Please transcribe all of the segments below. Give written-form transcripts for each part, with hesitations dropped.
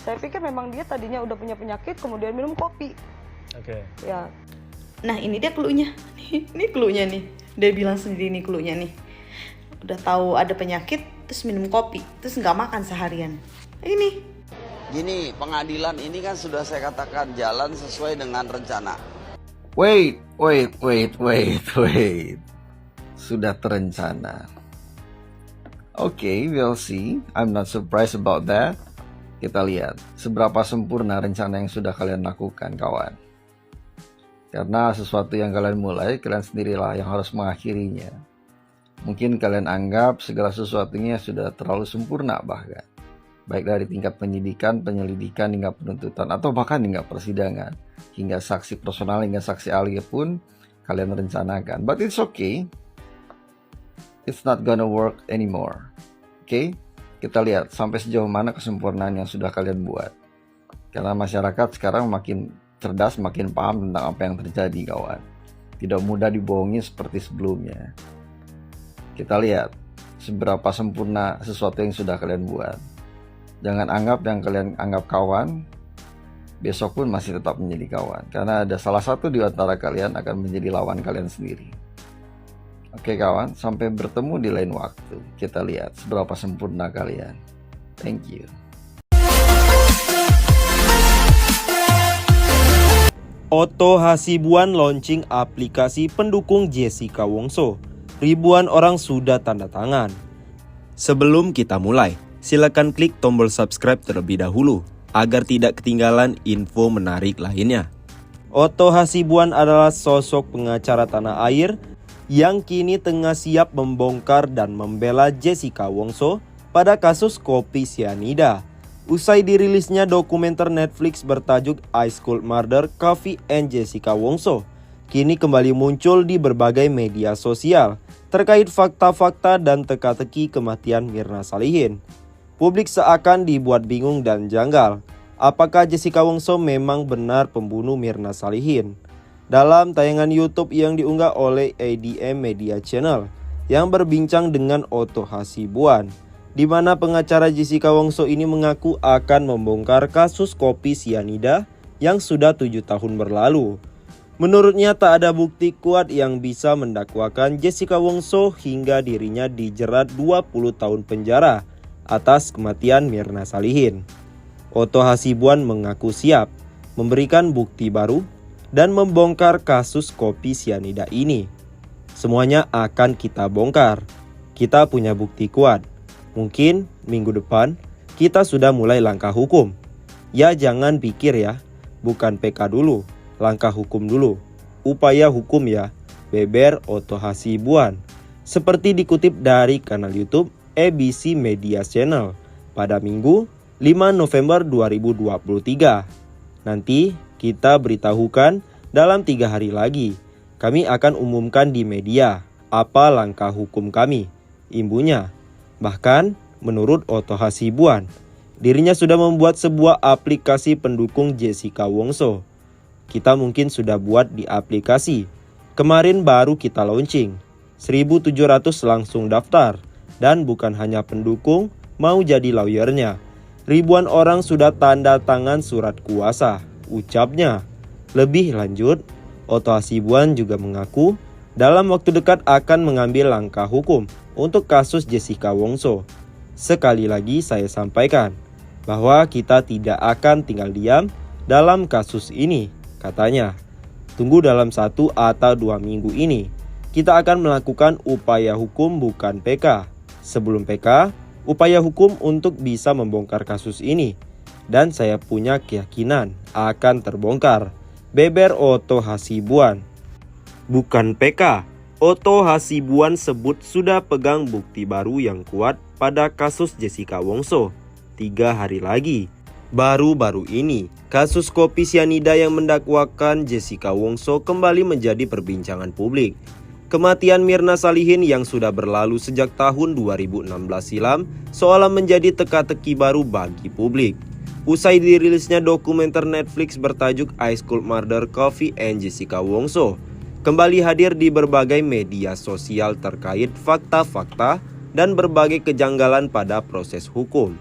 Saya pikir memang dia tadinya udah punya penyakit, kemudian minum kopi. Oke. Ya. Nah ini dia cluenya. Ini cluenya nih. Dia bilang sendiri nih cluenya nih. Udah tahu ada penyakit, terus minum kopi, terus nggak makan seharian. Ini. Gini, pengadilan ini kan sudah saya katakan jalan sesuai dengan rencana. Wait. Sudah terencana. Okay, we'll see. I'm not surprised about that. Kita lihat seberapa sempurna rencana yang sudah kalian lakukan, kawan. Karena sesuatu yang kalian mulai, kalian sendirilah yang harus mengakhirinya. Mungkin kalian anggap segala sesuatunya sudah terlalu sempurna bahkan. Baik dari tingkat penyidikan, penyelidikan, hingga penuntutan, atau bahkan hingga persidangan. Hingga saksi personal, hingga saksi ahli pun kalian rencanakan. But it's okay. It's not gonna work anymore. Okay? Kita lihat sampai sejauh mana kesempurnaan yang sudah kalian buat. Karena masyarakat sekarang makin cerdas, makin paham tentang apa yang terjadi, kawan. Tidak mudah dibohongi seperti sebelumnya. Kita lihat seberapa sempurna sesuatu yang sudah kalian buat. Jangan anggap yang kalian anggap kawan, besok pun masih tetap menjadi kawan. Karena ada salah satu di antara kalian akan menjadi lawan kalian sendiri. Oke kawan, sampai bertemu di lain waktu. Kita lihat seberapa sempurna kalian. Thank you. Otto Hasibuan launching aplikasi pendukung Jessica Wongso. Ribuan orang sudah tanda tangan. Sebelum kita mulai, silakan klik tombol subscribe terlebih dahulu agar tidak ketinggalan info menarik lainnya. Otto Hasibuan adalah sosok pengacara tanah air yang kini tengah siap membongkar dan membela Jessica Wongso pada kasus kopi sianida. Usai dirilisnya dokumenter Netflix bertajuk Ice Cold Murder Coffee and Jessica Wongso, kini kembali muncul di berbagai media sosial terkait fakta-fakta dan teka-teki kematian Mirna Salihin. Publik seakan dibuat bingung dan janggal. Apakah Jessica Wongso memang benar pembunuh Mirna Salihin? Dalam tayangan YouTube yang diunggah oleh ADM Media Channel yang berbincang dengan Otto Hasibuan, di mana pengacara Jessica Wongso ini mengaku akan membongkar kasus kopi sianida yang sudah 7 tahun berlalu. Menurutnya tak ada bukti kuat yang bisa mendakwakan Jessica Wongso hingga dirinya dijerat 20 tahun penjara atas kematian Mirna Salihin. Otto Hasibuan mengaku siap memberikan bukti baru dan membongkar kasus kopi sianida ini. Semuanya akan kita bongkar. Kita punya bukti kuat. Mungkin minggu depan kita sudah mulai langkah hukum. Ya jangan pikir ya, bukan PK dulu, langkah hukum dulu. Upaya hukum ya, beber Otto Hasibuan. Seperti dikutip dari kanal YouTube ABC Media Channel pada Minggu 5 November 2023. Nanti kita beritahukan dalam 3 hari lagi. Kami akan umumkan di media apa langkah hukum kami, imbunya. Bahkan menurut Otto Hasibuan, dirinya sudah membuat sebuah aplikasi pendukung Jessica Wongso. Kita mungkin sudah buat di aplikasi. Kemarin baru kita launching. 1.700 langsung daftar. Dan bukan hanya pendukung, mau jadi lawyernya. Ribuan orang sudah tanda tangan surat kuasa, ucapnya. Lebih lanjut, Otto Hasibuan juga mengaku dalam waktu dekat akan mengambil langkah hukum untuk kasus Jessica Wongso. Sekali lagi saya sampaikan bahwa kita tidak akan tinggal diam dalam kasus ini, katanya. Tunggu dalam 1 atau 2 minggu ini, kita akan melakukan upaya hukum bukan PK. Sebelum PK, upaya hukum untuk bisa membongkar kasus ini. Dan saya punya keyakinan akan terbongkar. Beber Otto Hasibuan. Bukan PK, Otto Hasibuan sebut sudah pegang bukti baru yang kuat pada kasus Jessica Wongso. 3 hari lagi. Baru-baru ini, kasus kopi sianida yang mendakwakan Jessica Wongso kembali menjadi perbincangan publik. Kematian Mirna Salihin yang sudah berlalu sejak tahun 2016 silam seolah menjadi teka-teki baru bagi publik. Usai dirilisnya dokumenter Netflix bertajuk Ice Cold Murder Coffee and Jessica Wongso, kembali hadir di berbagai media sosial terkait fakta-fakta dan berbagai kejanggalan pada proses hukum.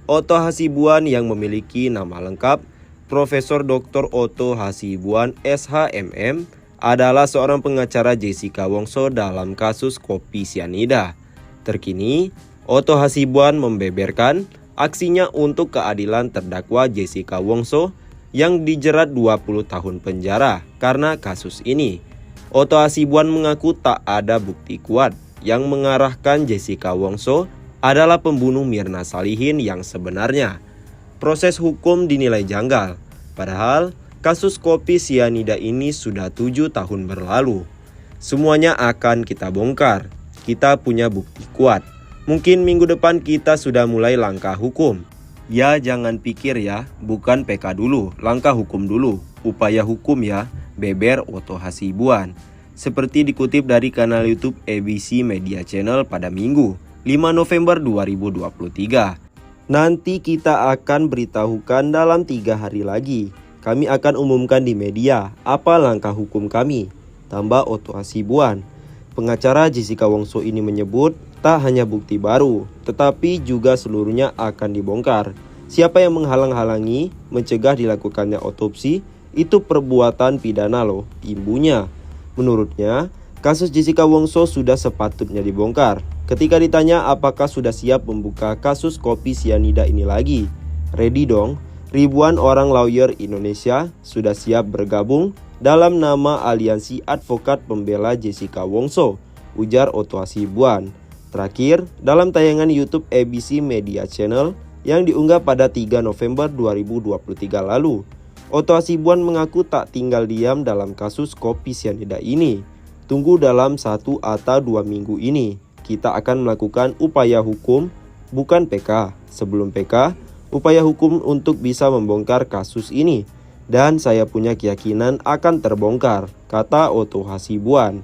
Otto Hasibuan yang memiliki nama lengkap Profesor Dr. Otto Hasibuan SHMM adalah seorang pengacara Jessica Wongso dalam kasus kopi sianida. Terkini, Otto Hasibuan membeberkan aksinya untuk keadilan terdakwa Jessica Wongso yang dijerat 20 tahun penjara karena kasus ini. Otto Hasibuan mengaku tak ada bukti kuat yang mengarahkan Jessica Wongso adalah pembunuh Mirna Salihin yang sebenarnya. Proses hukum dinilai janggal, padahal kasus kopi sianida ini sudah 7 tahun berlalu. Semuanya akan kita bongkar, kita punya bukti kuat. Mungkin minggu depan kita sudah mulai langkah hukum. Ya jangan pikir ya, bukan PK dulu, langkah hukum dulu, upaya hukum ya, beber Otto Hasibuan. Seperti dikutip dari kanal YouTube ABC Media Channel pada Minggu, 5 November 2023. Nanti kita akan beritahukan dalam 3 hari lagi. Kami akan umumkan di media apa langkah hukum kami, tambah Otto Hasibuan. Pengacara Jessica Wongso ini menyebut tak hanya bukti baru, tetapi juga seluruhnya akan dibongkar. Siapa yang menghalang-halangi, mencegah dilakukannya otopsi, itu perbuatan pidana loh, imbunya. Menurutnya, kasus Jessica Wongso sudah sepatutnya dibongkar. Ketika ditanya apakah sudah siap membuka kasus kopi sianida ini lagi, ready dong. Ribuan orang lawyer Indonesia sudah siap bergabung dalam nama Aliansi Advokat Pembela Jessica Wongso, ujar Otto Hasibuan. Terakhir, dalam tayangan YouTube ABC Media Channel yang diunggah pada 3 November 2023 lalu, Otto Hasibuan mengaku tak tinggal diam dalam kasus kopi sianida ini. Tunggu dalam 1 atau 2 minggu ini, kita akan melakukan upaya hukum, bukan PK. Sebelum PK, upaya hukum untuk bisa membongkar kasus ini. Dan saya punya keyakinan akan terbongkar, kata Otto Hasibuan.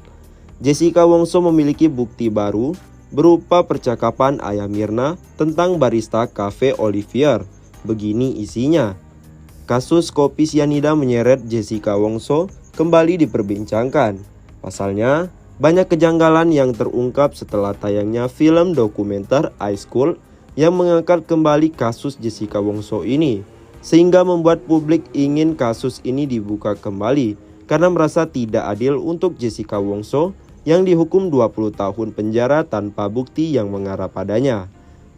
Jessica Wongso memiliki bukti baru berupa percakapan ayah Mirna tentang barista Cafe Olivier. Begini isinya. Kasus kopi sianida menyeret Jessica Wongso kembali diperbincangkan. Pasalnya, banyak kejanggalan yang terungkap setelah tayangnya film dokumenter High School yang mengangkat kembali kasus Jessica Wongso ini, sehingga membuat publik ingin kasus ini dibuka kembali karena merasa tidak adil untuk Jessica Wongso yang dihukum 20 tahun penjara tanpa bukti yang mengarah padanya.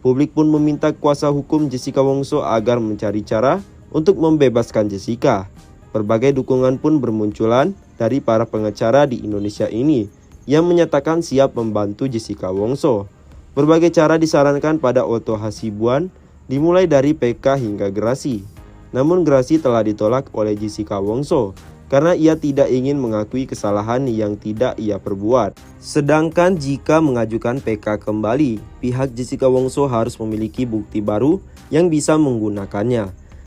Publik pun meminta kuasa hukum Jessica Wongso agar mencari cara untuk membebaskan Jessica. Berbagai dukungan pun bermunculan dari para pengacara di Indonesia ini yang menyatakan siap membantu Jessica Wongso. Berbagai cara disarankan pada Otto Hasibuan, dimulai dari PK hingga gerasi. Namun gerasi telah ditolak oleh Jessica Wongso karena ia tidak ingin mengakui kesalahan yang tidak ia perbuat. Sedangkan jika mengajukan PK kembali, pihak Jessica Wongso harus memiliki bukti baru yang bisa menggunakannya.